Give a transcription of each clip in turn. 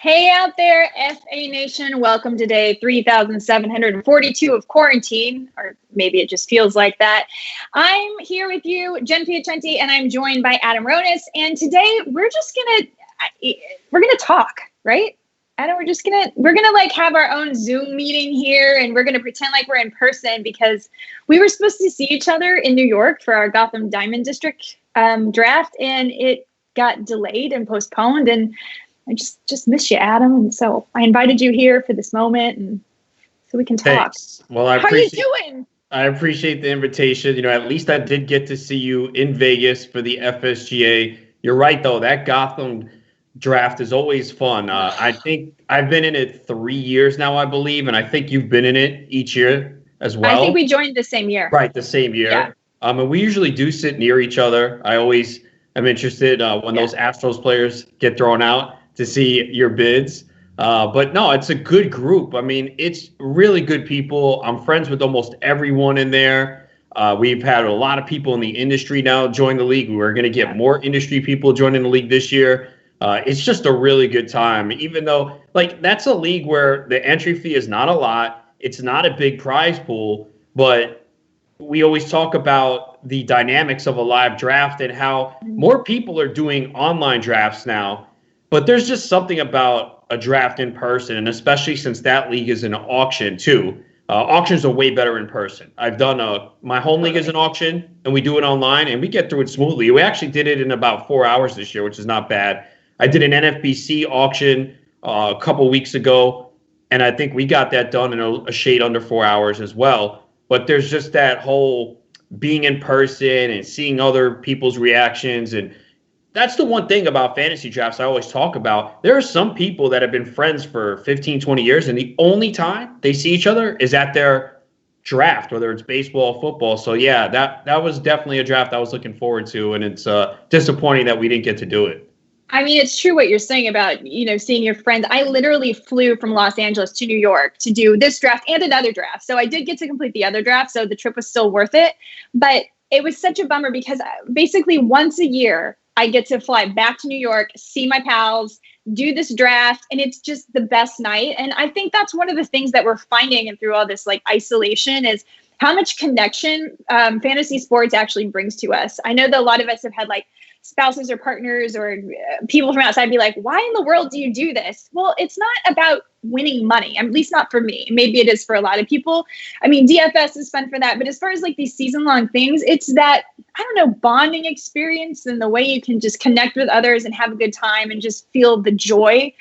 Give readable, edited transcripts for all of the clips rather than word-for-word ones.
Hey out there, FA Nation. Welcome to day 3,742 of quarantine, or maybe it just feels like that. I'm here with you, Jen Piacenti, and I'm joined by Adam Ronis. And today we're gonna talk, right? Adam, we're gonna like have our own Zoom meeting here, and we're gonna pretend like we're in person because we were supposed to see each other in New York for our Gotham Diamond District draft, and it got delayed and postponed. And I just miss you, Adam. And so I invited you here for this moment and so we can talk. Thanks. Well, How are you doing? I appreciate the invitation. At least I did get to see you in Vegas for the FSGA. You're right, though. That Gotham draft is always fun. I think I've been in it 3 years now, I believe, and I think you've been in it each year as well. I think we joined the same year. Right, the same year. Yeah. And we usually do sit near each other. I always am interested when those Astros players get thrown out to see your bids. But no, it's a good group. I mean, it's really good people. I'm friends with almost everyone in there. We've had a lot of people in the industry now join the league. We're going to get more industry people joining the league this year. It's just a really good time, even though that's a league where the entry fee is not a lot. It's not a big prize pool, but we always talk about the dynamics of a live draft and how more people are doing online drafts now. But there's just something about a draft in person, and especially since that league is an auction too. Auctions are way better in person. I've done my home league is an auction, and we do it online, and we get through it smoothly. We actually did it in about 4 hours this year, which is not bad. I did an NFBC auction a couple weeks ago, and I think we got that done in a shade under 4 hours as well. But there's just that whole being in person and seeing other people's reactions, and that's the one thing about fantasy drafts I always talk about. There are some people that have been friends for 15, 20 years, and the only time they see each other is at their draft, whether it's baseball or football. So, yeah, that was definitely a draft I was looking forward to, and it's disappointing that we didn't get to do it. I mean, it's true what you're saying about, seeing your friends. I literally flew from Los Angeles to New York to do this draft and another draft. So I did get to complete the other draft, so the trip was still worth it. But it was such a bummer because basically once a year, I get to fly back to New York, see my pals, do this draft, and it's just the best night. And I think that's one of the things that we're finding and through all this isolation is how much connection fantasy sports actually brings to us. I know that a lot of us have had spouses or partners or people from outside be like, why in the world do you do this? Well, it's not about winning money, at least not for me. Maybe it is for a lot of people. I mean, DFS is fun for that. But as far as these season-long things, it's that, bonding experience and the way you can just connect with others and have a good time and just feel the joy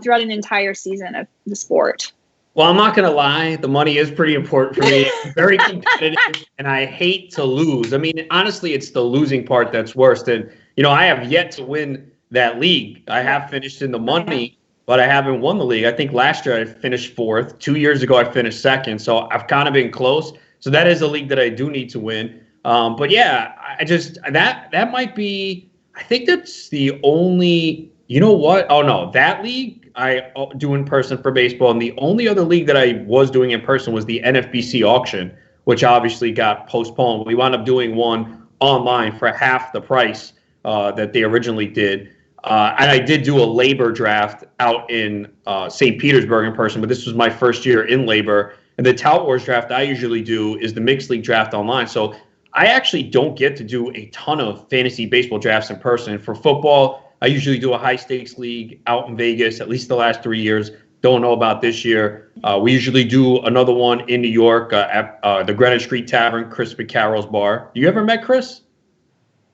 throughout an entire season of the sport. Well, I'm not going to lie. The money is pretty important for me. Very competitive, and I hate to lose. I mean, honestly, it's the losing part that's worse. And, I have yet to win that league. I have finished in the money, but I haven't won the league. I think last year I finished fourth. 2 years ago, I finished second. So I've kind of been close. So that is a league that I do need to win. But, yeah, that might be – I think that's the only – you know what? Oh, no, that league I do in person for baseball. And the only other league that I was doing in person was the NFBC auction, which obviously got postponed. We wound up doing one online for half the price that they originally did. And I did do a labor draft out in St. Petersburg in person, but this was my first year in labor. And the Tout Wars draft I usually do is the mixed league draft online. So I actually don't get to do a ton of fantasy baseball drafts in person. For football, I usually do a high-stakes league out in Vegas, at least the last 3 years. Don't know about this year. We usually do another one in New York at the Greenwich Street Tavern, Chris McCarroll's bar. You ever met Chris?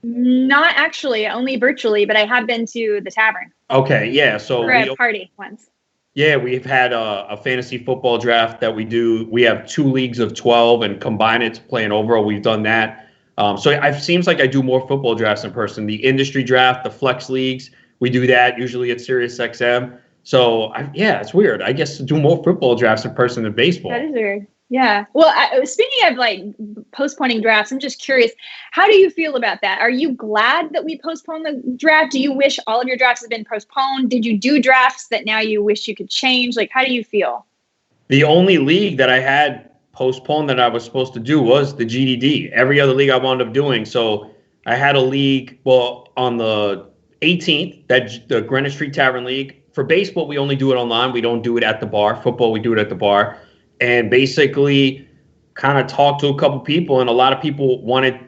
Not actually, only virtually, but I have been to the tavern. Okay, yeah. So for a party once. Yeah, we've had a fantasy football draft that we do. We have 2 leagues of 12 and combine it to play an overall. We've done that. So it seems like I do more football drafts in person. The industry draft, the flex leagues, we do that usually at SiriusXM. So, it's weird. I guess to do more football drafts in person than baseball. That is weird. Yeah. Well, speaking of postponing drafts, I'm just curious, how do you feel about that? Are you glad that we postponed the draft? Do you wish all of your drafts had been postponed? Did you do drafts that now you wish you could change? How do you feel? The only league that I had postponed that I was supposed to do was the GDD. Every other league I wound up doing. So I had a league, on the 18th, the Greenwich Street Tavern League, for baseball, we only do it online. We don't do it at the bar. Football, we do it at the bar. And basically kind of talked to a couple people, and a lot of people wanted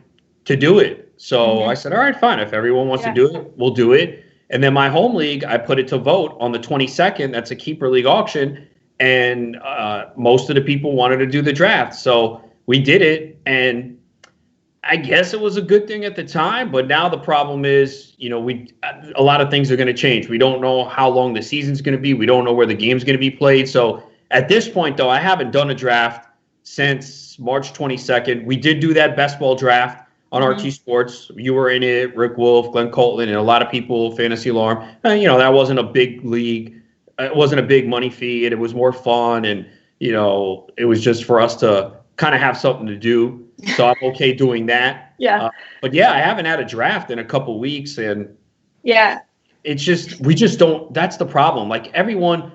to do it. So I said, all right, fine. If everyone wants to do it, we'll do it. And then my home league, I put it to vote on the 22nd. That's a keeper league auction. And most of the people wanted to do the draft. So we did it. And I guess it was a good thing at the time. But now the problem is, a lot of things are going to change. We don't know how long the season's going to be. We don't know where the game's going to be played. So at this point, though, I haven't done a draft since March 22nd. We did do that best ball draft on RT Sports. You were in it, Rick Wolf, Glenn Coltland, and a lot of people, Fantasy Alarm. That wasn't a big league. It wasn't a big money fee, and it was more fun. And, it was just for us to kind of have something to do. So I'm okay doing that. But I haven't had a draft in a couple weeks. And it's just, we just don't, that's the problem. Like everyone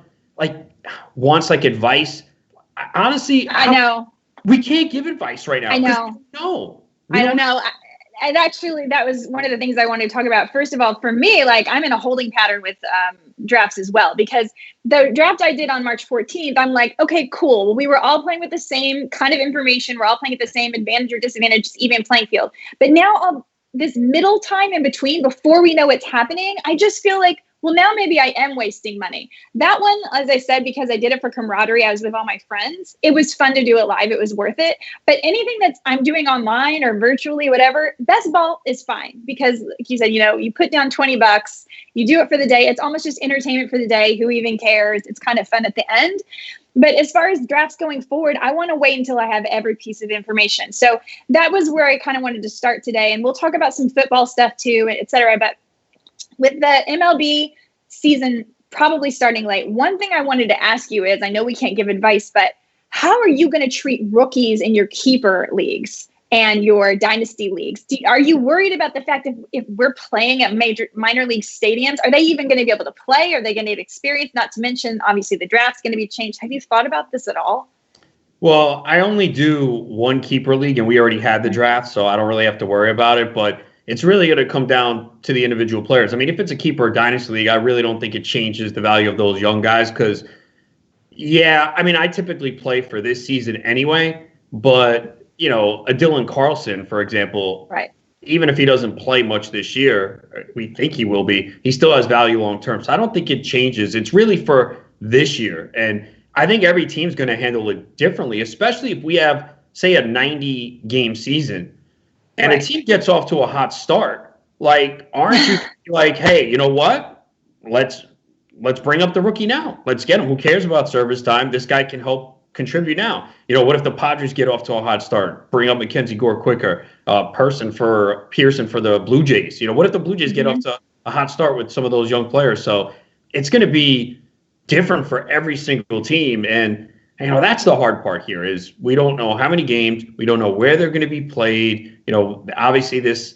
wants advice. Honestly, I know we can't give advice right now. I know. No, I don't know. And actually, that was one of the things I wanted to talk about. First of all, for me, I'm in a holding pattern with drafts as well, because the draft I did on March 14th, I'm like, okay, cool. We were all playing with the same kind of information. We're all playing at the same advantage or disadvantage, even playing field. But now this middle time in between, before we know what's happening, I just feel like, well, now maybe I am wasting money. That one, as I said, because I did it for camaraderie, I was with all my friends. It was fun to do it live. It was worth it. But anything that I'm doing online or virtually, whatever, best ball is fine. Because like you said, you put down $20, you do it for the day. It's almost just entertainment for the day. Who even cares? It's kind of fun at the end. But as far as drafts going forward, I want to wait until I have every piece of information. So that was where I kind of wanted to start today. And we'll talk about some football stuff too, et cetera. But with the MLB season probably starting late, one thing I wanted to ask you is, I know we can't give advice, but how are you going to treat rookies in your keeper leagues and your dynasty leagues? Are you worried about the fact if we're playing at minor league stadiums, are they even going to be able to play? Are they going to get experience? Not to mention, obviously, the draft's going to be changed. Have you thought about this at all? Well, I only do one keeper league, and we already had the draft, so I don't really have to worry about it. But it's really going to come down to the individual players. I mean, if it's a keeper or dynasty league, I really don't think it changes the value of those young guys because, I typically play for this season anyway. But, a Dylan Carlson, for example, right? Even if he doesn't play much this year, we think he will be, he still has value long term. So I don't think it changes. It's really for this year. And I think every team's going to handle it differently, especially if we have, say, a 90-game season. And a team gets off to a hot start. Aren't you hey, you know what? Let's bring up the rookie now. Let's get him. Who cares about service time? This guy can help contribute now. What if the Padres get off to a hot start? Bring up Mackenzie Gore quicker. Pearson for the Blue Jays. What if the Blue Jays get off to a hot start with some of those young players? So it's going to be different for every single team. And that's the hard part here is we don't know how many games. We don't know where they're going to be played. Obviously this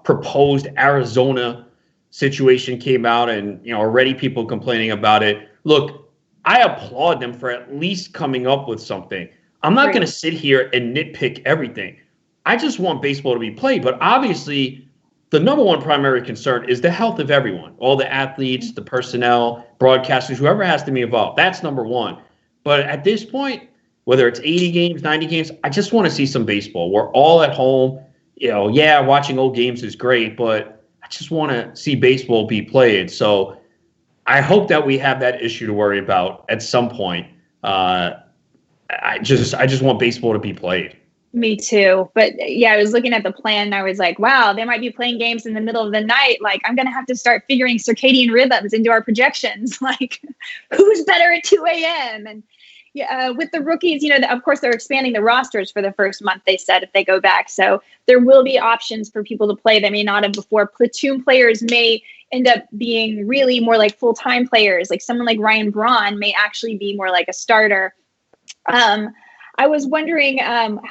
proposed Arizona situation came out and, already people complaining about it. Look, I applaud them for at least coming up with something. I'm not going to sit here and nitpick everything. I just want baseball to be played. But obviously the number one primary concern is the health of everyone, all the athletes, the personnel, broadcasters, whoever has to be involved. That's number one. But at this point, whether it's 80 games, 90 games, I just want to see some baseball. We're all at home. Watching old games is great, but I just want to see baseball be played. So I hope that we have that issue to worry about at some point. I just want baseball to be played. Me too. But I was looking at the plan and I was like, wow, they might be playing games in the middle of the night. I'm going to have to start figuring circadian rhythms into our projections. Who's better at 2 a.m.? And with the rookies, of course, they're expanding the rosters for the first month, they said, if they go back. So there will be options for people to play they may not have before. Platoon players may end up being really more like full-time players. Like someone like Ryan Braun may actually be more like a starter. I was wondering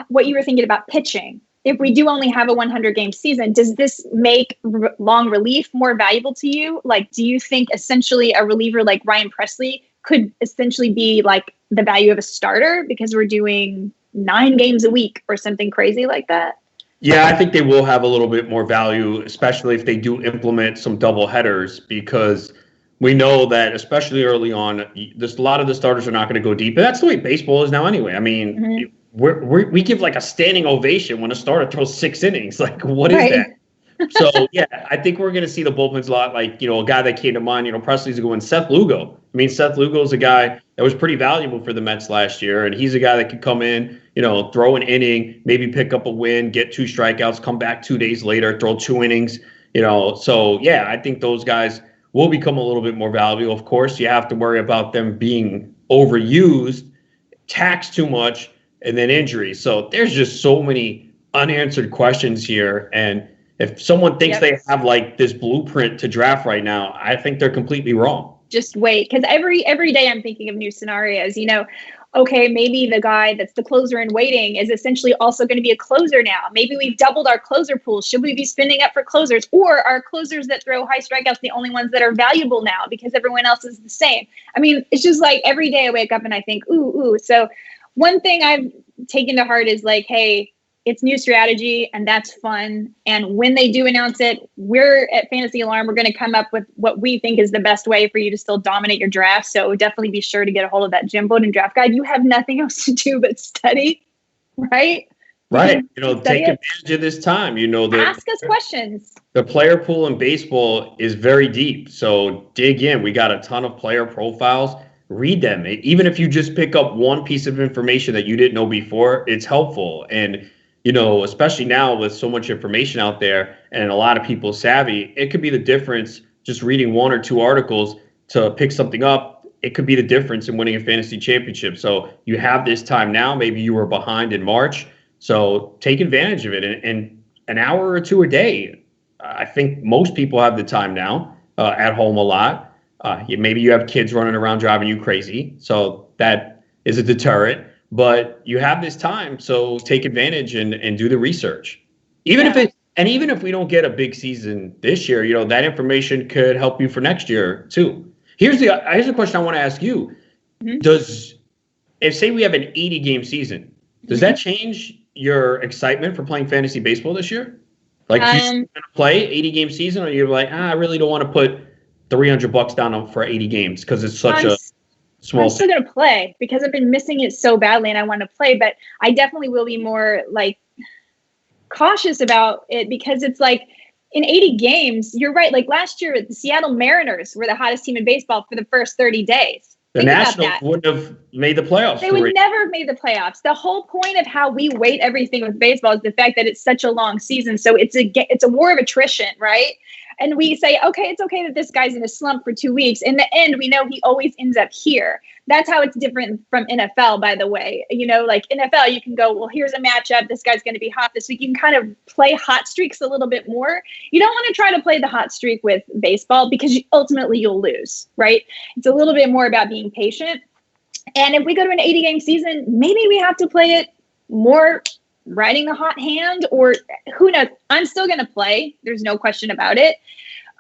what you were thinking about pitching. If we do only have a 100-game season, does this make long relief more valuable to you? Do you think essentially a reliever like Ryan Presley could essentially be the value of a starter because we're doing 9 games a week or something crazy like that? Yeah, I think they will have a little bit more value, especially if they do implement some double headers, because We know that, especially early on, a lot of the starters are not going to go deep. And that's the way baseball is now anyway. I mean, we give like a standing ovation when a starter throws 6 innings. Like, what is that? So, yeah, I think we're going to see the bullpens a lot. Like, a guy that came to mind, Presley's going, Seth Lugo. I mean, Seth Lugo is a guy that was pretty valuable for the Mets last year. And he's a guy that could come in, throw an inning, maybe pick up a win, get 2 strikeouts, come back 2 days later, throw 2 innings. So, yeah, I think those guys will become a little bit more valuable. Of course, you have to worry about them being overused, taxed too much, and then injuries. So there's just so many unanswered questions here. And if someone thinks they have like this blueprint to draft right now, I think they're completely wrong. Just wait, because every day I'm thinking of new scenarios. Okay, maybe the guy that's the closer in waiting is essentially also going to be a closer now. Maybe we've doubled our closer pool. Should we be spending up for closers? Or are closers that throw high strikeouts the only ones that are valuable now because everyone else is the same? I mean, it's just like every day I wake up and I think, ooh. So one thing I've taken to heart is like, hey, it's new strategy and that's fun. And when they do announce it, we're at Fantasy Alarm. We're going to come up with what we think is the best way for you to still dominate your draft. So definitely be sure to get a hold of that Jim Bowden draft guide. You have nothing else to do but study, right? Right. Take advantage of this time. Ask us questions. The player pool in baseball is very deep. So dig in. We got a ton of player profiles. Read them. Even if you just pick up one piece of information that you didn't know before, it's helpful. And especially now with so much information out there and a lot of people savvy, it could be the difference just reading 1 or 2 articles to pick something up. It could be the difference in winning a fantasy championship. So you have this time now. Maybe you were behind in March. So take advantage of it. And an hour or 2 a day, I think most people have the time now at home a lot. Maybe you have kids running around driving you crazy. So that is a deterrent. But you have this time, so take advantage and do the research. Even if we don't get a big season this year, that information could help you for next year too. Here's a question I want to ask you. Say we have an 80-game season, does that change your excitement for playing fantasy baseball this year? Like, do you going to play 80-game season, or you're like, I really don't want to put $300 down for 80 games because it's such a I'm still going to play because I've been missing it so badly and I want to play, but I definitely will be more like cautious about it because it's like in 80 games, you're right. Like last year, the Seattle Mariners were the hottest team in baseball for the first 30 days. The Nationals wouldn't have made the playoffs. They would never have made the playoffs. The whole point of how we weight everything with baseball is the fact that it's such a long season. So it's a war of attrition, right? And we say, okay, it's okay that this guy's in a slump for 2 weeks. In the end, we know he always ends up here. That's how it's different from NFL, by the way. Like NFL, you can go, well, here's a matchup. This guy's going to be hot this week. You can kind of play hot streaks a little bit more. You don't want to try to play the hot streak with baseball because ultimately you'll lose, right? It's a little bit more about being patient. And if we go to an 80-game season, maybe we have to play it more riding the hot hand, or who knows? I'm still going to play. There's no question about it.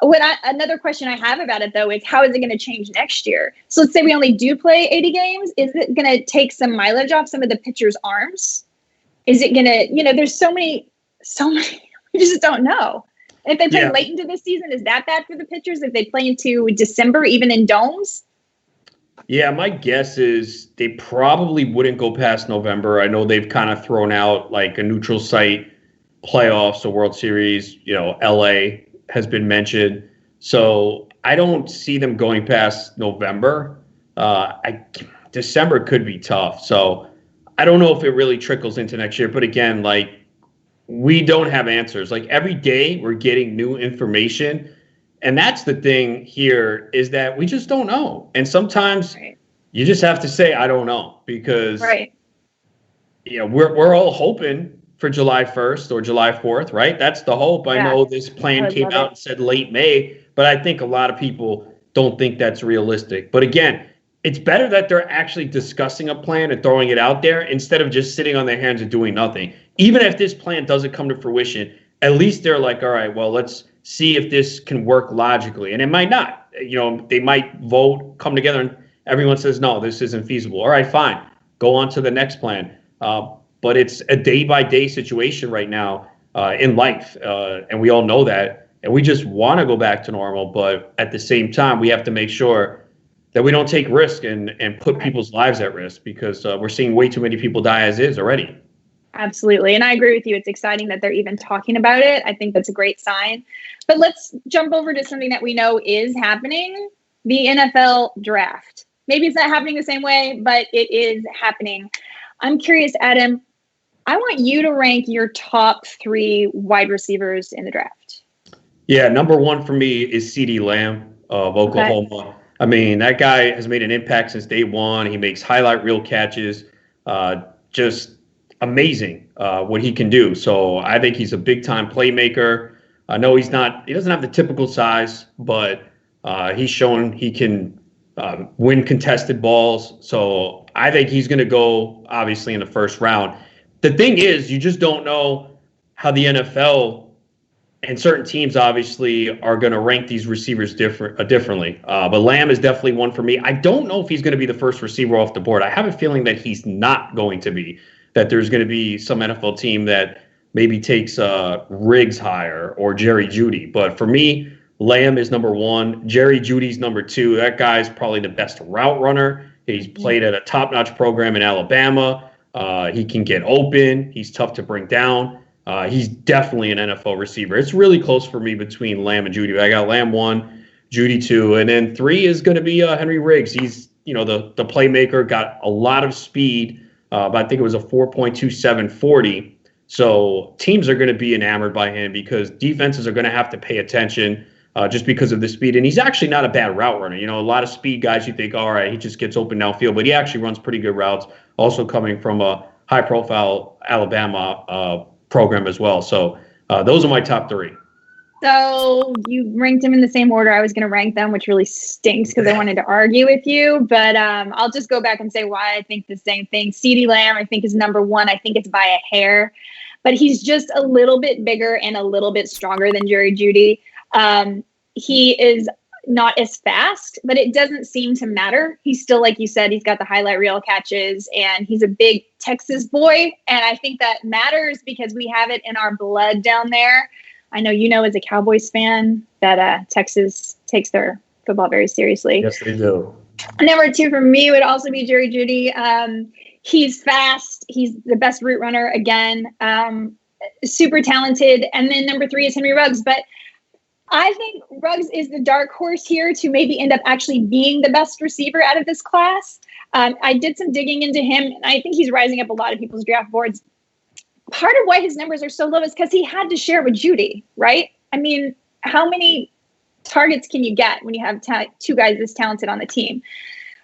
Another question I have about it, though, is how is it going to change next year? So let's say we only do play 80 games. Is it going to take some mileage off some of the pitchers' arms? Is it going to, there's so many, we just don't know. If they play late into this season, is that bad for the pitchers? If they play into December, even in domes? Yeah, my guess is they probably wouldn't go past November. I know they've kind of thrown out like a neutral site playoffs, a World Series, LA has been mentioned. So I don't see them going past November. December could be tough. So I don't know if it really trickles into next year. But again, like, we don't have answers. Like, every day we're getting new information. And that's the thing here, is that we just don't know. And sometimes you just have to say, I don't know, because we're all hoping for July 1st or July 4th, right? That's the hope. I know this plan came out and said late May, but I think a lot of people don't think that's realistic. But again, it's better that they're actually discussing a plan and throwing it out there instead of just sitting on their hands and doing nothing. Even if this plan doesn't come to fruition, at least they're like, all right, well, let's see if this can work logically. And it might not. They might vote, come together, and everyone says, no, this isn't feasible. All right, fine. Go on to the next plan. But it's a day-by-day situation right now in life. And we all know that. and we just want to go back to normal. But at the same time, we have to make sure that we don't take risk and put people's lives at risk, because we're seeing way too many people die as is already. Absolutely. And I agree with you. It's exciting that they're even talking about it. I think that's a great sign. But let's jump over to something that we know is happening, the NFL draft. Maybe it's not happening the same way, but it is happening. I'm curious, Adam, I want you to rank your top 3 wide receivers in the draft. Yeah, number 1 for me is CeeDee Lamb of Oklahoma. Okay. I mean, that guy has made an impact since day one. He makes highlight reel catches. Just amazing what he can do. So I think he's a big-time playmaker. I know he doesn't have the typical size, but he's shown he can win contested balls. So I think he's going to go, obviously, in the first round. The thing is, you just don't know how the NFL and certain teams, obviously, are going to rank these receivers differently. But Lamb is definitely one for me. I don't know if he's going to be the first receiver off the board. I have a feeling that he's not going to be, that there's going to be some NFL team that maybe takes Riggs higher or Jerry Jeudy. But for me, Lamb is number 1. Jerry Jeudy's number 2. That guy's probably the best route runner. He's played at a top-notch program in Alabama. He can get open. He's tough to bring down. He's definitely an NFL receiver. It's really close for me between Lamb and Jeudy. I got Lamb 1, Jeudy 2, and then 3 is going to be Henry Riggs. He's, the playmaker, got a lot of speed, but I think it was a 4.27 40. So teams are going to be enamored by him because defenses are going to have to pay attention just because of the speed. And he's actually not a bad route runner. A lot of speed guys, you think, all right, he just gets open downfield, but he actually runs pretty good routes, also coming from a high-profile Alabama program as well. So those are my top 3. So you ranked them in the same order I was going to rank them, which really stinks because I wanted to argue with you. But I'll just go back and say why I think the same thing. CeeDee Lamb, I think, is number 1. I think it's by a hair. But he's just a little bit bigger and a little bit stronger than Jerry Jeudy. He is not as fast, but it doesn't seem to matter. He's still, like you said, he's got the highlight reel catches, and he's a big Texas boy. And I think that matters because we have it in our blood down there. I know, as a Cowboys fan, that Texas takes their football very seriously. Yes, they do. Number 2 for me would also be Jerry Jeudy. He's fast. He's the best route runner again. Super talented. And then number 3 is Henry Ruggs. But I think Ruggs is the dark horse here to maybe end up actually being the best receiver out of this class. I did some digging into him, and I think he's rising up a lot of people's draft boards. Part of why his numbers are so low is because he had to share with Jeudy, right? I mean, how many targets can you get when you have 2 guys this talented on the team?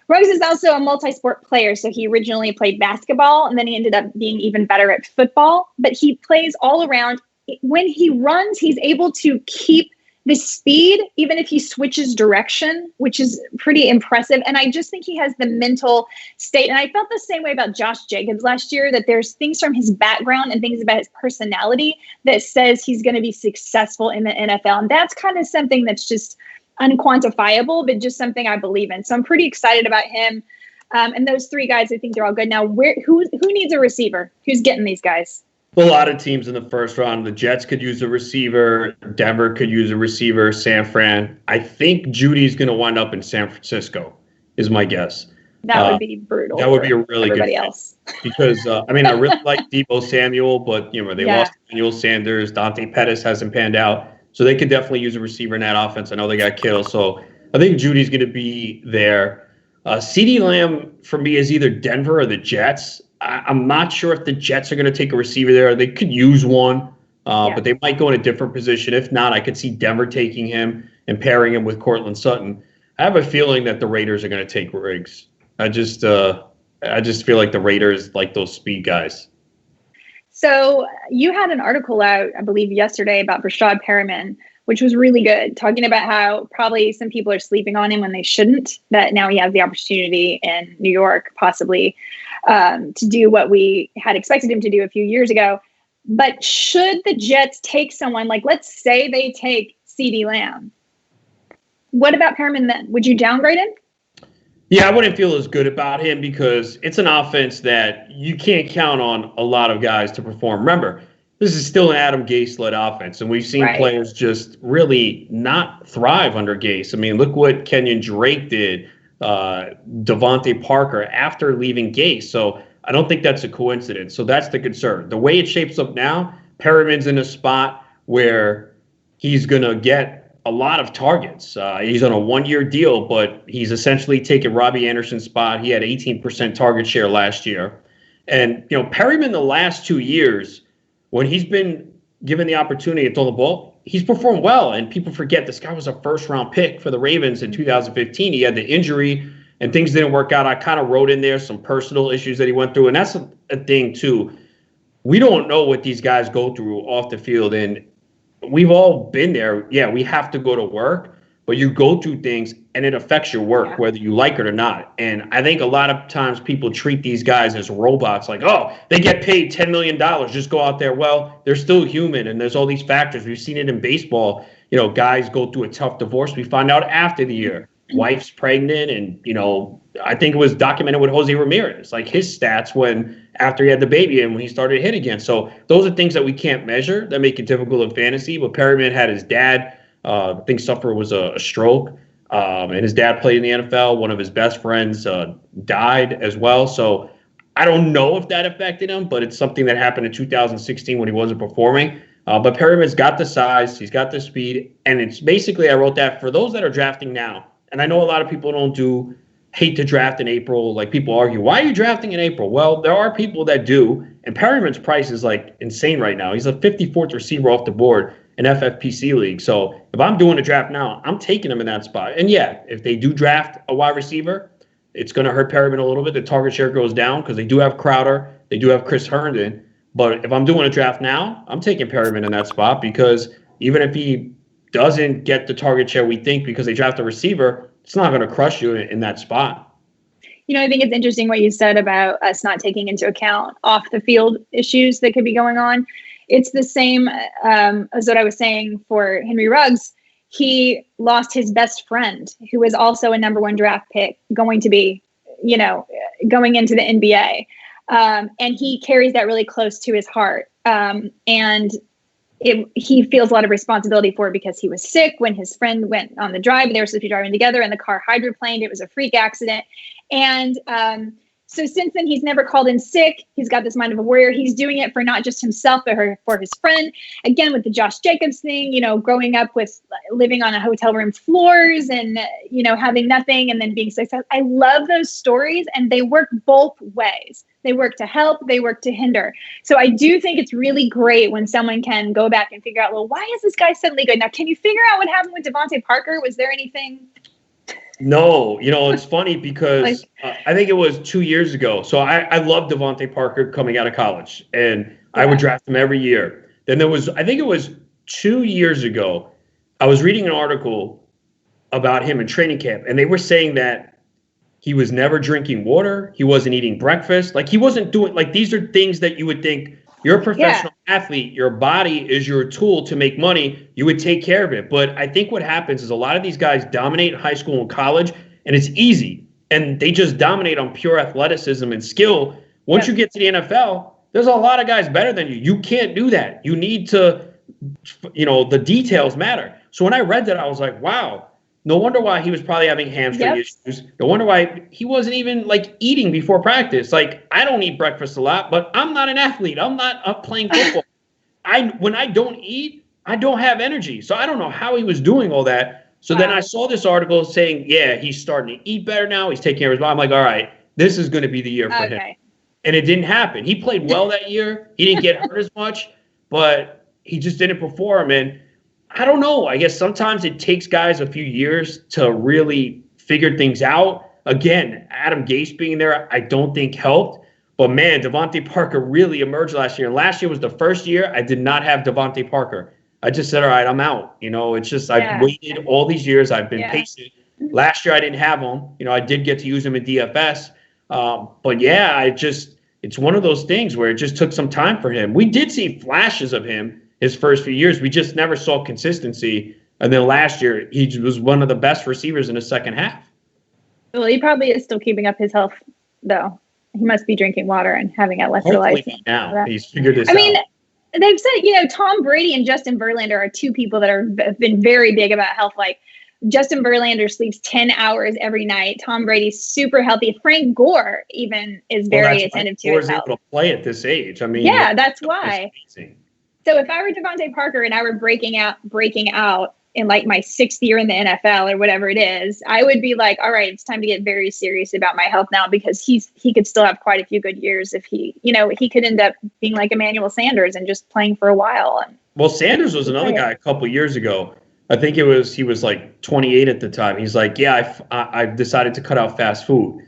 Ruggs is also a multi-sport player, so he originally played basketball, and then he ended up being even better at football. But he plays all around. When he runs, he's able to keep the speed, even if he switches direction, which is pretty impressive. And I just think he has the mental state. And I felt the same way about Josh Jacobs last year, that there's things from his background and things about his personality that says he's going to be successful in the NFL. And that's kind of something that's just unquantifiable, but just something I believe in. So I'm pretty excited about him. And those 3 guys, I think they're all good. Now, who needs a receiver? Who's getting these guys? A lot of teams in the first round. The Jets could use a receiver. Denver could use a receiver. San Fran. I think Judy's going to wind up in San Francisco, is my guess. That would be brutal. That would be a really everybody good else. Because, I really like Deebo Samuel, but, they lost Emmanuel Sanders. Dante Pettis hasn't panned out. So they could definitely use a receiver in that offense. I know they got killed. So I think Judy's going to be there. CeeDee Lamb, for me, is either Denver or the Jets. I'm not sure if the Jets are going to take a receiver there. They could use one, but they might go in a different position. If not, I could see Denver taking him and pairing him with Cortland Sutton. I have a feeling that the Raiders are going to take Riggs. I just feel like the Raiders like those speed guys. So you had an article out, I believe, yesterday about Shaun Perriman, which was really good, talking about how probably some people are sleeping on him when they shouldn't, that now he has the opportunity in New York, possibly, to do what we had expected him to do a few years ago. But should the Jets take someone, like let's say they take CeeDee Lamb, what about Perriman then? Would you downgrade him? Yeah, I wouldn't feel as good about him because it's an offense that you can't count on a lot of guys to perform. Remember, this is still an Adam Gase-led offense, and we've seen Right. players just really not thrive under Gase. I mean, look what Kenyon Drake did, Devontae Parker after leaving Gase. So I don't think that's a coincidence. So that's the concern. The way it shapes up now, Perriman's in a spot where he's going to get a lot of targets. He's on a one-year deal, but he's essentially taken Robbie Anderson's spot. He had 18% target share last year. And, Perriman the last 2 years, when he's been given the opportunity to throw the ball, he's performed well. And people forget this guy was a first-round pick for the Ravens in 2015. He had the injury and things didn't work out. I kind of wrote in there some personal issues that he went through. And that's a thing, too. We don't know what these guys go through off the field. And we've all been there. Yeah, we have to go to work, but you go through things and it affects your work, whether you like it or not. And I think a lot of times people treat these guys as robots, like, oh, they get paid $10 million, just go out there. Well, they're still human, and there's all these factors. We've seen it in baseball. Guys go through a tough divorce. We find out after the year. Wife's pregnant, and, I think it was documented with Jose Ramirez, like his stats after he had the baby and when he started to hit again. So those are things that we can't measure that make it difficult in fantasy. But Perriman had his dad, I think suffer was a stroke, and his dad played in the NFL. One of his best friends died as well. So I don't know if that affected him, but it's something that happened in 2016 when he wasn't performing. But Perriman's got the size, he's got the speed, and it's basically, I wrote that for those that are drafting now. And I know a lot of people hate to draft in April. Like, people argue, why are you drafting in April? Well, there are people that do. And Perriman's price is like insane right now. He's a 54th receiver off the board in FFPC league. So if I'm doing a draft now, I'm taking him in that spot. And yeah, if they do draft a wide receiver, it's going to hurt Perriman a little bit. The target share goes down because they do have Crowder. They do have Chris Herndon. But if I'm doing a draft now, I'm taking Perriman in that spot, because even if he doesn't get the target share we think because they draft a receiver, it's not going to crush you in that spot. I think it's interesting what you said about us not taking into account off the field issues that could be going on. It's the same as what I was saying for Henry Ruggs. He lost his best friend, who was also a number one draft pick, going to be, going into the NBA. And he carries that really close to his heart. And he feels a lot of responsibility for it because he was sick when his friend went on the drive. They were supposed to be driving together and the car hydroplaned. It was a freak accident. And so since then, he's never called in sick. He's got this mind of a warrior. He's doing it for not just himself, but for his friend. Again, with the Josh Jacobs thing, growing up with living on a hotel room floors and, having nothing and then being successful. I love those stories, and they work both ways. They work to help. They work to hinder. So I do think it's really great when someone can go back and figure out, well, why is this guy suddenly good? Now, can you figure out what happened with Devontae Parker? Was there anything? No, it's funny because I think it was 2 years ago. So I love Devontae Parker coming out of college, and I would draft him every year. Then I think it was 2 years ago, I was reading an article about him in training camp, and they were saying that he was never drinking water. He wasn't eating breakfast. Like, he wasn't doing, like, these are things that you would think, you're a professional athlete. Your body is your tool to make money. You would take care of it. But I think what happens is a lot of these guys dominate in high school and college, and it's easy. And they just dominate on pure athleticism and skill. Once you get to the NFL, there's a lot of guys better than you. You can't do that. You need to, the details matter. So when I read that, I was like, wow. No wonder why he was probably having hamstring issues. No wonder why he wasn't even eating before practice. Like, I don't eat breakfast a lot, but I'm not an athlete. I'm not up playing football. When I don't eat, I don't have energy. So I don't know how he was doing all that. So then I saw this article saying, yeah, he's starting to eat better now. He's taking care of his body. I'm like, all right, this is going to be the year for him. And it didn't happen. He played well that year. He didn't get hurt as much, but he just didn't perform. And I don't know. I guess sometimes it takes guys a few years to really figure things out. Again, Adam Gase being there, I don't think helped. But, man, Devontae Parker really emerged last year. And last year was the first year I did not have Devontae Parker. I just said, all right, I'm out. It's just I've waited all these years. I've been patient. Last year I didn't have him. I did get to use him in DFS. But, yeah, it's one of those things where it just took some time for him. We did see flashes of him his first few years. We just never saw consistency. And then last year, he was one of the best receivers in the second half. Well, he probably is still keeping up his health, though. He must be drinking water and having electrolytes. Hopefully now. He's figured this out. they've said, Tom Brady and Justin Verlander are two people that have been very big about health. Like Justin Verlander sleeps 10 hours every night. Tom Brady's super healthy. Frank Gore even is very attentive to his health. Able to play at this age. I mean, yeah, that's why. So if I were Devontae Parker and I were breaking out in like my 6th year in the NFL or whatever it is, I would be like, all right, it's time to get very serious about my health now, because he could still have quite a few good years if he could end up being like Emmanuel Sanders and just playing for a while. Well, Sanders was another guy a couple years ago. I think he was like 28 at the time. He's like, yeah, I've decided to cut out fast food.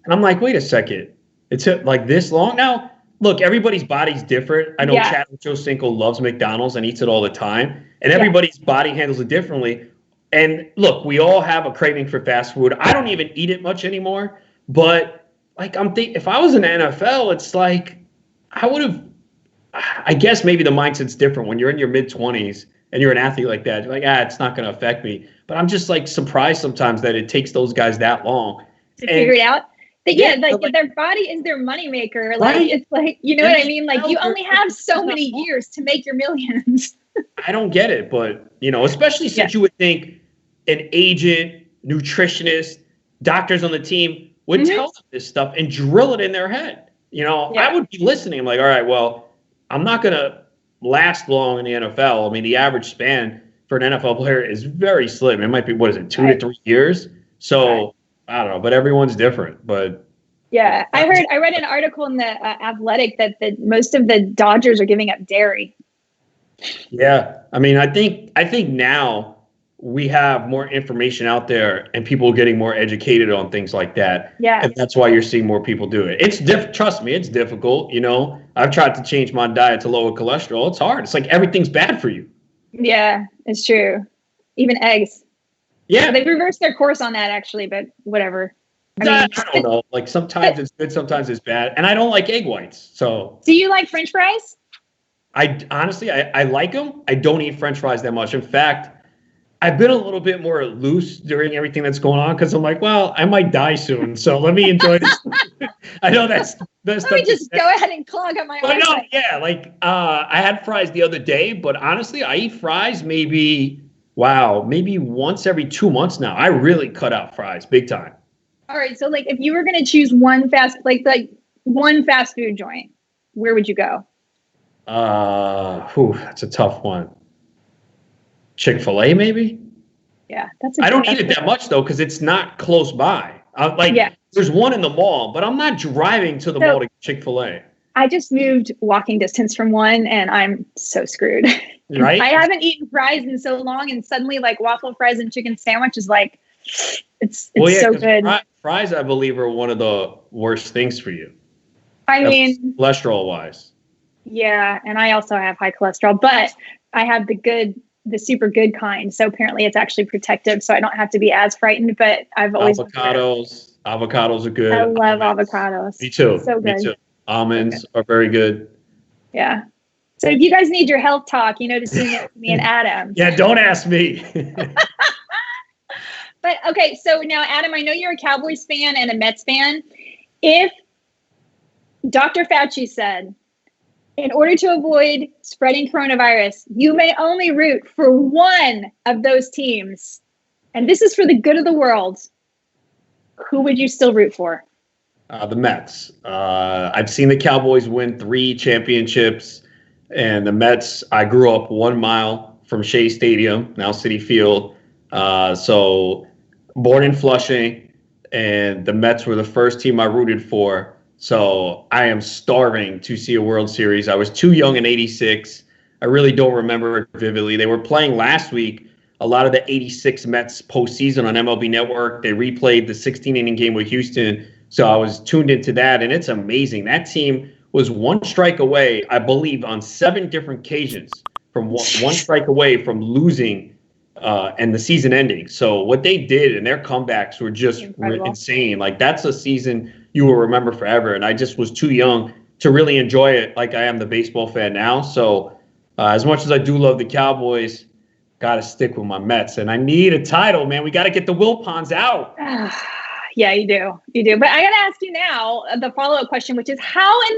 And I'm like, wait a second. It's like this long now? Look, everybody's body's different. I know Chadwick Joe loves McDonald's and eats it all the time. And everybody's body handles it differently. And look, we all have a craving for fast food. I don't even eat it much anymore. But like if I was in the NFL, it's like I guess maybe the mindset's different when you're in your mid-20s and you're an athlete like that. You're like, it's not going to affect me. But I'm just like surprised sometimes that it takes those guys that long to figure it out. But like their body is their moneymaker. Like it's like, you know what I mean? Like you only have so many years to make your millions. I don't get it, but especially since you would think an agent, nutritionist, doctors on the team would tell them this stuff and drill it in their head. I would be listening. I'm like, all right, well, I'm not going to last long in the NFL. I mean, the average span for an NFL player is very slim. It might be, 2 to 3 years? So I don't know, but everyone's different. But yeah, I read an article in the Athletic that most of the Dodgers are giving up dairy. Yeah, I mean, I think now we have more information out there and people getting more educated on things like that. Yeah, and that's why you're seeing more people do it. It's trust me, it's difficult. I've tried to change my diet to lower cholesterol. It's hard. It's like everything's bad for you. Yeah, it's true. Even eggs. Yeah, they reversed their course on that actually, but whatever. I don't know. Like sometimes it's good, sometimes it's bad, and I don't like egg whites. So, do you like French fries? I honestly like them. I don't eat French fries that much. In fact, I've been a little bit more loose during everything that's going on because I'm like, well, I might die soon, so let me enjoy this. I know that's. Let me just go ahead and clog up my. But no, yeah, like I had fries the other day, but honestly, I eat fries maybe once every 2 months now. I really cut out fries big time. All right, so like if you were gonna choose one fast food joint, where would you go? That's a tough one. Chick-fil-A, maybe? Yeah, I don't eat it that much though, because it's not close by. There's one in the mall, but I'm not driving to the mall to get Chick-fil-A. I just moved walking distance from one, and I'm so screwed. Right? I haven't eaten fries in so long, and suddenly like waffle fries and chicken sandwich is like, it's so good. Fries, I believe, are one of the worst things for you. I mean, cholesterol-wise. Yeah, and I also have high cholesterol, but I have the super good kind. So apparently it's actually protective, so I don't have to be as frightened. But I've always avocados are good. I love avocados. Me too. So good. Me too. Almonds are very good. Yeah. So if you guys need your health talk, to see me and Adam. Yeah, don't ask me. But okay, so now Adam, I know you're a Cowboys fan and a Mets fan. If Dr. Fauci said, in order to avoid spreading coronavirus, you may only root for one of those teams, and this is for the good of the world, who would you still root for? The Mets. I've seen the Cowboys win 3 championships, and the Mets, I grew up 1 mile from Shea Stadium, now Citi Field. So born in Flushing, and the Mets were the first team I rooted for. So I am starving to see a World Series. I was too young in '86. I really don't remember it vividly. They were playing last week a lot of the '86 Mets postseason on MLB Network. They replayed the 16-inning game with Houston. So I was tuned into that, and it's amazing. That team was 1 strike away, I believe, on 7 different occasions from one strike away from losing and the season ending. So what they did and their comebacks were just insane. Like that's a season you will remember forever. And I just was too young to really enjoy it like I am the baseball fan now. So as much as I do love the Cowboys, got to stick with my Mets. And I need a title, man. We got to get the Wilpons out. Yeah, you do. You do. But I got to ask you now the follow-up question, which is how and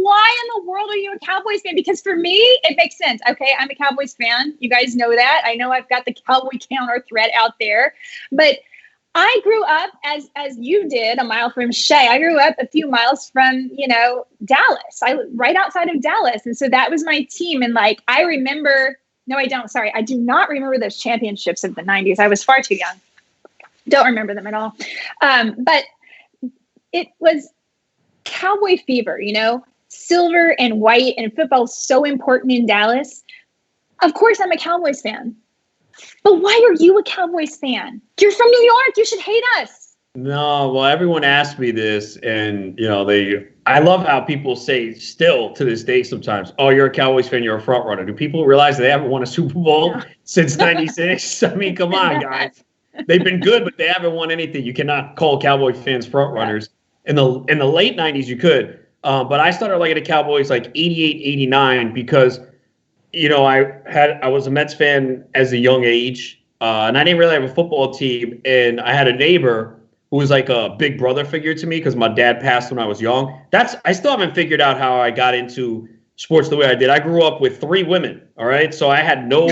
why in the world are you a Cowboys fan? Because for me, it makes sense. Okay, I'm a Cowboys fan. You guys know that. I know I've got the Cowboy counter thread out there. But I grew up as you did, a mile from Shea. I grew up a few miles from, Dallas. Right outside of Dallas. And so that was my team. And like I remember, no, I don't. Sorry, I do not remember those championships of the 90s. I was far too young. Don't remember them at all. But it was Cowboy fever, silver and white, and football is so important in Dallas. Of course, I'm a Cowboys fan. But why are you a Cowboys fan? You're from New York. You should hate us. No, well, everyone asks me this, and I love how people say still to this day sometimes, "Oh, you're a Cowboys fan. You're a front runner." Do people realize they haven't won a Super Bowl since '96? I mean, come on, guys. They've been good, but they haven't won anything. You cannot call Cowboy fans front runners. In the late '90s, you could, but I started liking the Cowboys like '88, '89 because. I was a Mets fan as a young age, and I didn't really have a football team. And I had a neighbor who was like a big brother figure to me because my dad passed when I was young. I still haven't figured out how I got into sports the way I did. I grew up with 3 women, all right? So I had no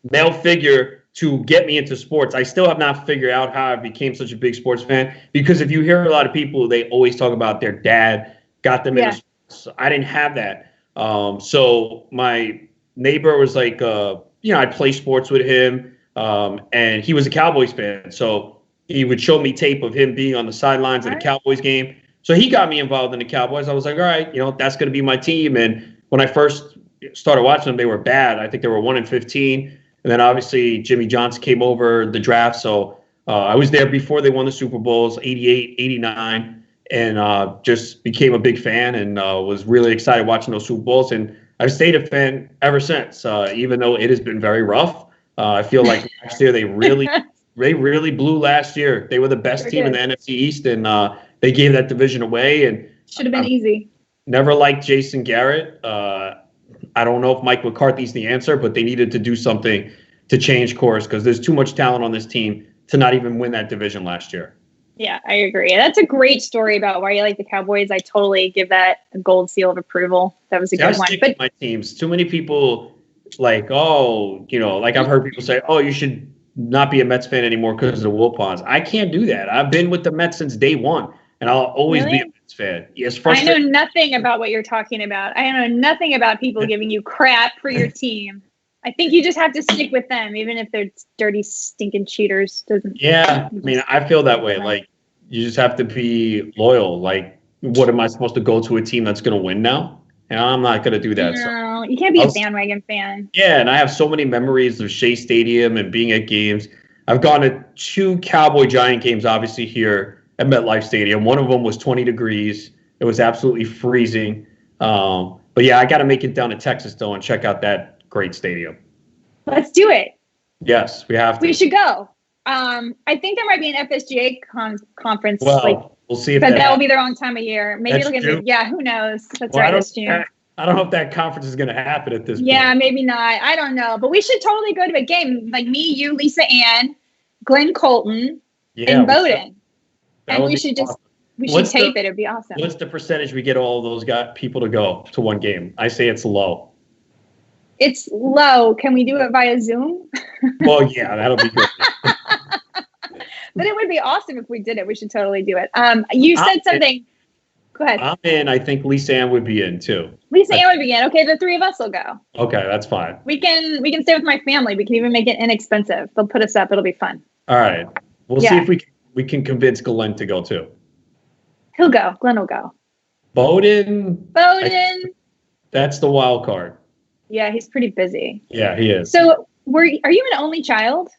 male figure to get me into sports. I still have not figured out how I became such a big sports fan because if you hear a lot of people, they always talk about their dad got them into sports. I didn't have that. So my neighbor was like, I'd play sports with him, and he was a Cowboys fan. So he would show me tape of him being on the sidelines at a Cowboys game. So he got me involved in the Cowboys. I was like, all right, that's going to be my team. And when I first started watching them, they were bad. I think they were 1-15. And then obviously Jimmy Johnson came over the draft. So I was there before they won the Super Bowls, 88, 89, and just became a big fan and was really excited watching those Super Bowls. And I've stayed a fan ever since, even though it has been very rough. I feel like last year they really blew last year. They were the best team in the NFC East, and they gave that division away. And should have been easy. Never liked Jason Garrett. I don't know if Mike McCarthy's the answer, but they needed to do something to change course because there's too much talent on this team to not even win that division last year. Yeah, I agree. That's a great story about why you like the Cowboys. I totally give that a gold seal of approval. That was a good one. But my teams, too many people like, I've heard people say, "Oh, you should not be a Mets fan anymore because of the Wilpons." I can't do that. I've been with the Mets since day one, and I'll always be a Mets fan. Yes, I know nothing about what you're talking about. I know nothing about people giving you crap for your team. I think you just have to stick with them, even if they're dirty, stinking cheaters. Yeah, I mean, I feel that way. Like, you just have to be loyal. Like, what am I supposed to go to a team that's going to win now? And I'm not going to do that. No, you can't be a bandwagon fan. Yeah, and I have so many memories of Shea Stadium and being at games. I've gone to 2 Cowboy-Giant games, obviously, here at MetLife Stadium. One of them was 20 degrees. It was absolutely freezing. But, yeah, I got to make it down to Texas, though, and check out that great stadium. Let's do it. Yes, we have to. We should go. I think there might be an FSGA conference. Well, we'll see if that will be the wrong time of year. Maybe it'll get who knows? That's right, it's June. I don't know if that conference is going to happen at this point. Yeah, maybe not. I don't know. But we should totally go to a game. Like me, you, Lisa Ann, Glenn Colton, and Bowden. And we should awesome. We should tape it. It'd be awesome. What's the percentage we get all of those people to go to one game? I say it's low. It's low. Can we do it via Zoom? Well, yeah, that'll be good. But it would be awesome if we did it. We should totally do it. You said something. Go ahead. I'm in. I think Lisa Ann would be in too. Lisa Ann would be in. Okay, the 3 of us will go. Okay, that's fine. We can stay with my family. We can even make it inexpensive. They'll put us up. It'll be fun. All right. We'll see if we can convince Glenn to go too. He'll go. Glenn will go. Bowden. That's the wild card. Yeah, he's pretty busy. Yeah, he is. So, are you an only child?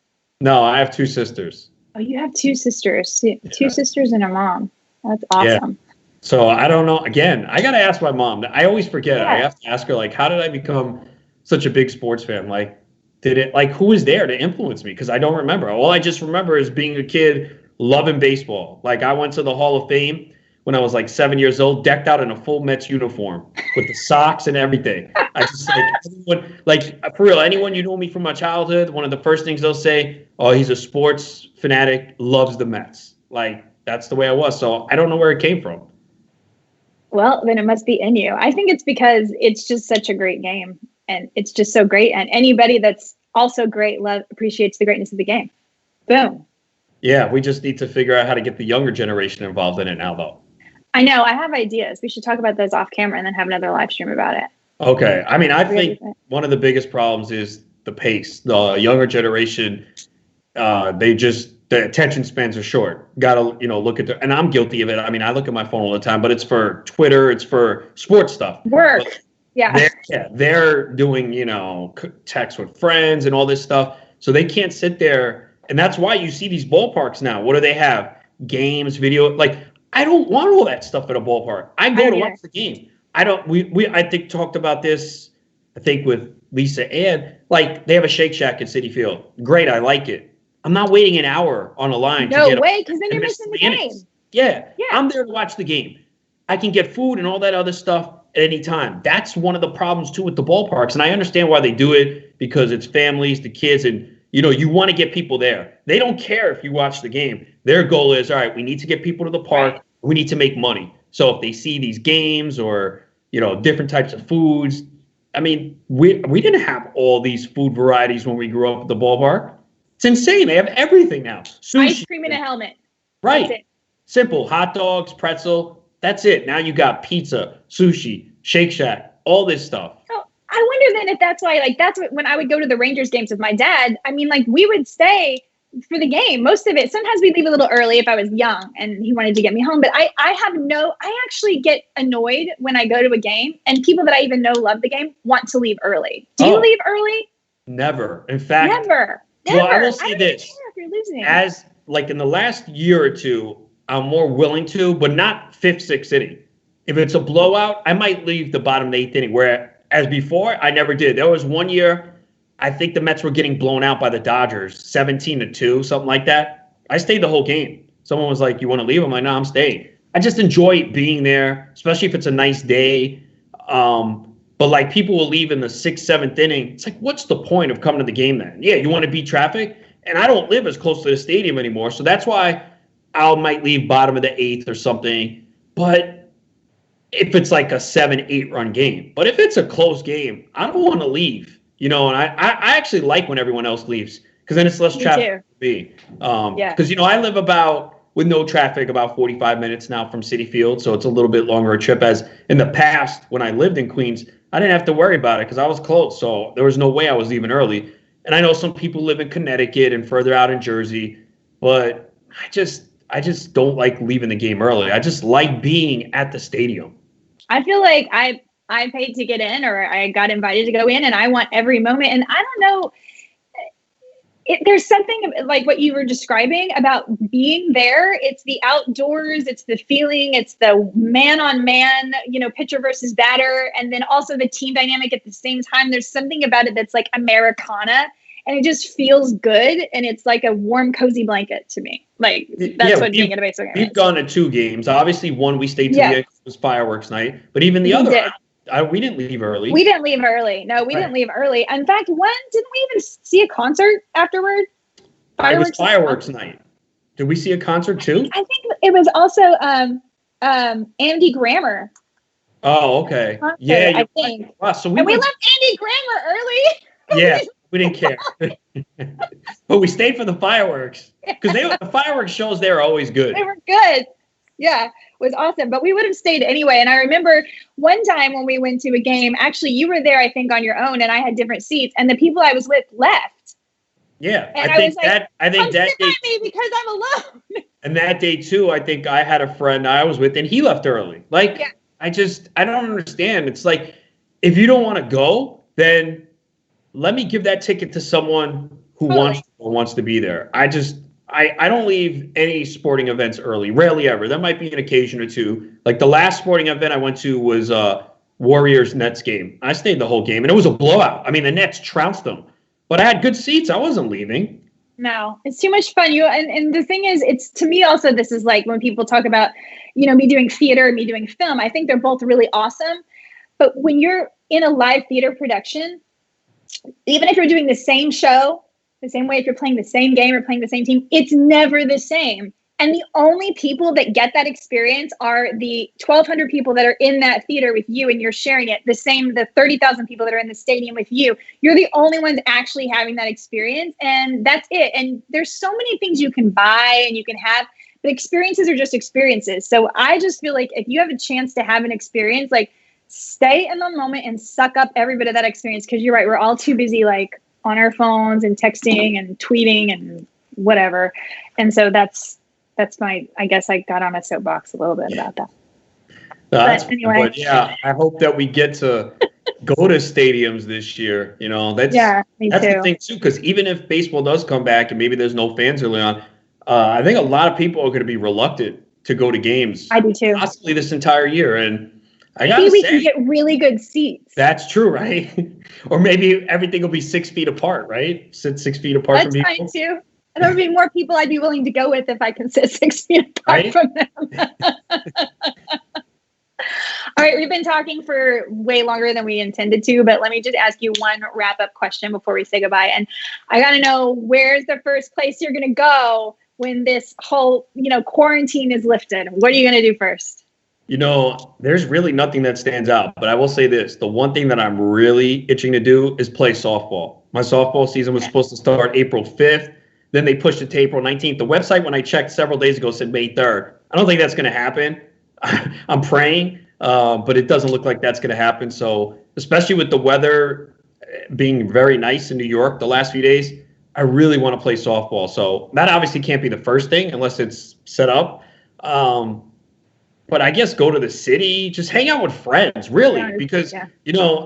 No, I have 2 sisters. Oh, you have 2 sisters. 2 sisters and a mom. That's awesome. Yeah. So I don't know. Again, I got to ask my mom. I always forget. I have to ask her, like, how did I become such a big sports fan? Like, who was there to influence me? Because I don't remember. All I just remember is being a kid loving baseball. Like, I went to the Hall of Fame when I was like 7 years old, decked out in a full Mets uniform with the socks and everything. I just for real, anyone you know me from my childhood, one of the first things they'll say, "Oh, he's a sports fanatic, loves the Mets." Like, that's the way I was. So I don't know where it came from. Well, then it must be in you. I think it's because it's just such a great game, and it's just so great. And anybody that's also great appreciates the greatness of the game. Boom. Yeah, we just need to figure out how to get the younger generation involved in it now, though. I know. I have ideas. We should talk about those off camera and then have another live stream about it. Okay. I mean, I think one of the biggest problems is the pace. The younger generation, the attention spans are short. Got to, look at and I'm guilty of it. I mean, I look at my phone all the time, but it's for Twitter. It's for sports stuff. Work. But yeah. They're doing, text with friends and all this stuff. So they can't sit there. And that's why you see these ballparks now. What do they have? Games, video. Like, I don't want all that stuff at a ballpark. I go to watch the game. I think talked about this, I think with Lisa Ann, like they have a Shake Shack at Citi Field. Great. I like it. I'm not waiting an hour on a line. No way. Cause then you're missing the game. Yeah. I'm there to watch the game. I can get food and all that other stuff at any time. That's one of the problems too with the ballparks. And I understand why they do it, because it's families, the kids, and you want to get people there. They don't care if you watch the game. Their goal is, all right, we need to get people to the park. Right. We need to make money. So if they see these games or, different types of foods, I mean, we didn't have all these food varieties when we grew up at the ballpark. It's insane. They have everything now. Sushi. Ice cream in a helmet. Right. Simple. Hot dogs, pretzel. That's it. Now you got pizza, sushi, Shake Shack, all this stuff. Oh, I wonder then if that's why, when I would go to the Rangers games with my dad, I mean, we would stay for the game. Most of it, sometimes we'd leave a little early if I was young and he wanted to get me home. But I actually get annoyed when I go to a game and people that I even know love the game want to leave early. Do you leave early? Never. In fact, never. Well, I will say this. Care if you're losing. As in the last year or two, I'm more willing to, but not fifth, sixth inning. If it's a blowout, I might leave the bottom of the eighth inning, whereas before, I never did. There was one year, I think the Mets were getting blown out by the Dodgers, 17-2, something like that. I stayed the whole game. Someone was like, you want to leave? I'm like, no, I'm staying. I just enjoy being there, especially if it's a nice day. But people will leave in the sixth, seventh inning. It's like, what's the point of coming to the game then? Yeah, you want to beat traffic? And I don't live as close to the stadium anymore. So that's why I might leave bottom of the eighth or something. But if it's like a 7-8 run game. But if it's a close game, I don't want to leave. And I actually like when everyone else leaves, because then it's less traffic for me. Because, I live with no traffic, about 45 minutes now from Citi Field. So it's a little bit longer a trip, as in the past when I lived in Queens, I didn't have to worry about it because I was close. So there was no way I was leaving early. And I know some people live in Connecticut and further out in Jersey, but I just don't like leaving the game early. I just like being at the stadium. I feel like I paid to get in, or I got invited to go in, and I want every moment. And I don't know, there's something like what you were describing about being there. It's the outdoors, it's the feeling, it's the man on man, pitcher versus batter. And then also the team dynamic at the same time. There's something about it that's like Americana, and it just feels good. And it's like a warm, cozy blanket to me. That's what being at a baseball game is. We've gone to 2 games. Obviously one, we stayed till the end, it was fireworks night, but even the other, we didn't leave early. We didn't leave early. No, we didn't leave early. In fact, didn't we even see a concert afterward? It was fireworks night. Did we see a concert too? I think it was also Andy Grammer. Oh, okay. Concert, yeah, I think. Wow, so we left Andy Grammer early. Yeah, we didn't care. But we stayed for the fireworks, because the fireworks shows there are always good. They were good. Yeah, it was awesome. But we would have stayed anyway. And I remember one time when we went to a game, actually, you were there, I think, on your own, and I had different seats, and the people I was with left. Yeah, and I think that day, me because I'm alone. And that day too, I think I had a friend I was with, and he left early. I don't understand. It's like, if you don't want to go, then let me give that ticket to someone who wants to be there. I don't leave any sporting events early, rarely ever. There might be an occasion or two. Like the last sporting event I went to was Warriors-Nets game. I stayed the whole game, and it was a blowout. I mean, the Nets trounced them. But I had good seats. I wasn't leaving. No, it's too much fun. And the thing is, it's, to me also, this is like when people talk about, me doing theater, me doing film, I think they're both really awesome. But when you're in a live theater production, even if you're doing the same show, the same way, if you're playing the same game or playing the same team, it's never the same. And the only people that get that experience are the 1,200 people that are in that theater with you, and you're sharing it. The 30,000 people that are in the stadium with you. You're the only ones actually having that experience, and that's it. And there's so many things you can buy and you can have, but experiences are just experiences. So I just feel like if you have a chance to have an experience, like, stay in the moment and suck up every bit of that experience. Because you're right, we're all too busy, like, on our phones and texting and tweeting and whatever. And so that's I guess I got on a soapbox a little bit about that. But anyway. But yeah, I hope that we get to go to stadiums this year. You know, that's the thing too, because even if baseball does come back and maybe there's no fans early on, I think a lot of people are going to be reluctant to go to games. I do too. Possibly this entire year. And I gotta say, we can get really good seats. That's true, right? Or maybe everything will be 6 feet apart, right? Sit 6 feet apart from people. That's fine too. And there would be more people I'd be willing to go with if I can sit 6 feet apart from them. All right, we've been talking for way longer than we intended to, but let me just ask you one wrap-up question before we say goodbye. And I got to know, where's the first place you're going to go when this whole, quarantine is lifted? What are you going to do first? There's really nothing that stands out, but I will say this. The one thing that I'm really itching to do is play softball. My softball season was supposed to start April 5th. Then they pushed it to April 19th. The website, when I checked several days ago, said May 3rd. I don't think that's going to happen. I'm praying, but it doesn't look like that's going to happen. So especially with the weather being very nice in New York the last few days, I really want to play softball. So that obviously can't be the first thing unless it's set up. But I guess go to the city, just hang out with friends, really, because, I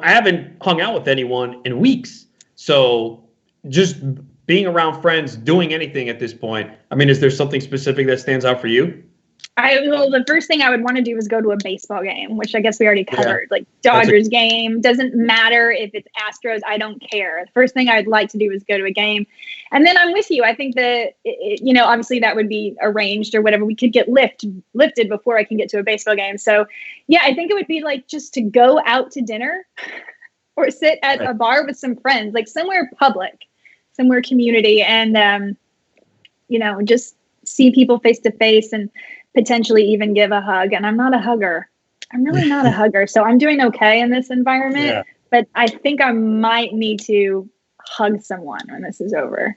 haven't hung out with anyone in weeks. So just being around friends, doing anything at this point. I mean, is there something specific that stands out for you? The first thing I would want to do is go to a baseball game, which I guess we already covered. Like Dodgers game, doesn't matter if it's Astros, I don't care. The first thing I'd like to do is go to a game. And then I'm with you. I think that, obviously that would be arranged or whatever. We could get lifted before I can get to a baseball game. So yeah, I think it would be like just to go out to dinner or sit at a bar with some friends, like somewhere public, somewhere community, and, just see people face to face and potentially even give a hug. And I'm not a hugger. I'm really not a hugger. So I'm doing okay in this environment, but I think I might need to hug someone when this is over.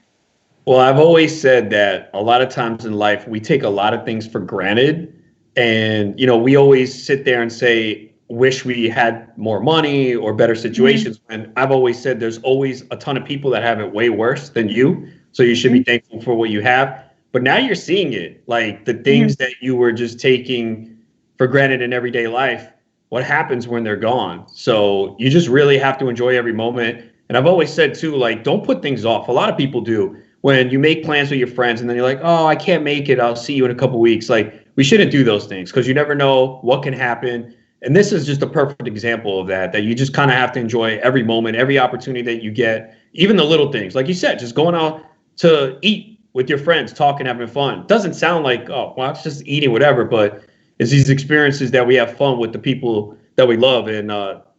Well, I've always said that a lot of times in life, we take a lot of things for granted. And, we always sit there and say, wish we had more money or better situations. And I've always said there's always a ton of people that have it way worse than you. So you should be thankful for what you have. But now you're seeing it, like the things that you were just taking for granted in everyday life, what happens when they're gone? So you just really have to enjoy every moment. And I've always said too, like, don't put things off. A lot of people do. When you make plans with your friends and then you're like, oh, I can't make it, I'll see you in a couple weeks. Like, we shouldn't do those things because you never know what can happen. And this is just a perfect example of that you just kind of have to enjoy every moment, every opportunity that you get, even the little things. Like you said, just going out to eat with your friends, talking, having fun. Doesn't sound like, oh, well, it's just eating, whatever, but it's these experiences that we have fun with the people that we love. And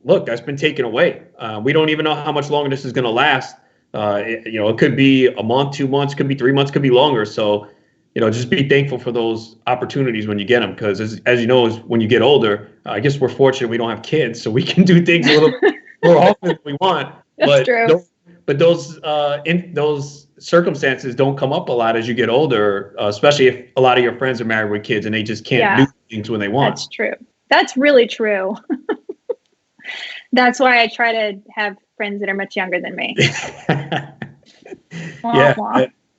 look, that's been taken away. We don't even know how much longer this is going to last. It could be a month, 2 months, could be 3 months, could be longer. So, just be thankful for those opportunities when you get them. Because as you know, when you get older, I guess we're fortunate we don't have kids, so we can do things a little more often if we want. That's true. But those circumstances don't come up a lot as you get older, especially if a lot of your friends are married with kids and they just can't do things when they want. That's true. That's really true. That's why I try to have friends that are much younger than me.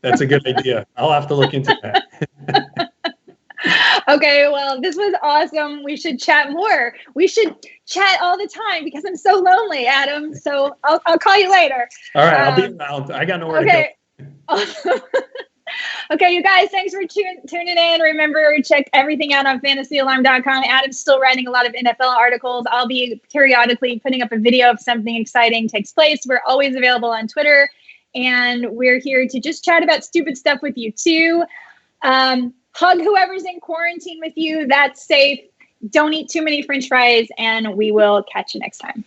That's a good idea. I'll have to look into that. Okay, well, this was awesome. We should chat more. We should chat all the time because I'm so lonely, Adam. So I'll call you later. All right, I'll be around. I got nowhere to go. Okay, you guys, thanks for tuning in. Remember, check everything out on fantasyalarm.com. Adam's still writing a lot of NFL articles. I'll be periodically putting up a video if something exciting takes place. We're always available on Twitter, and we're here to just chat about stupid stuff with you too. Hug whoever's in quarantine with you. That's safe. Don't eat too many French fries, and we will catch you next time.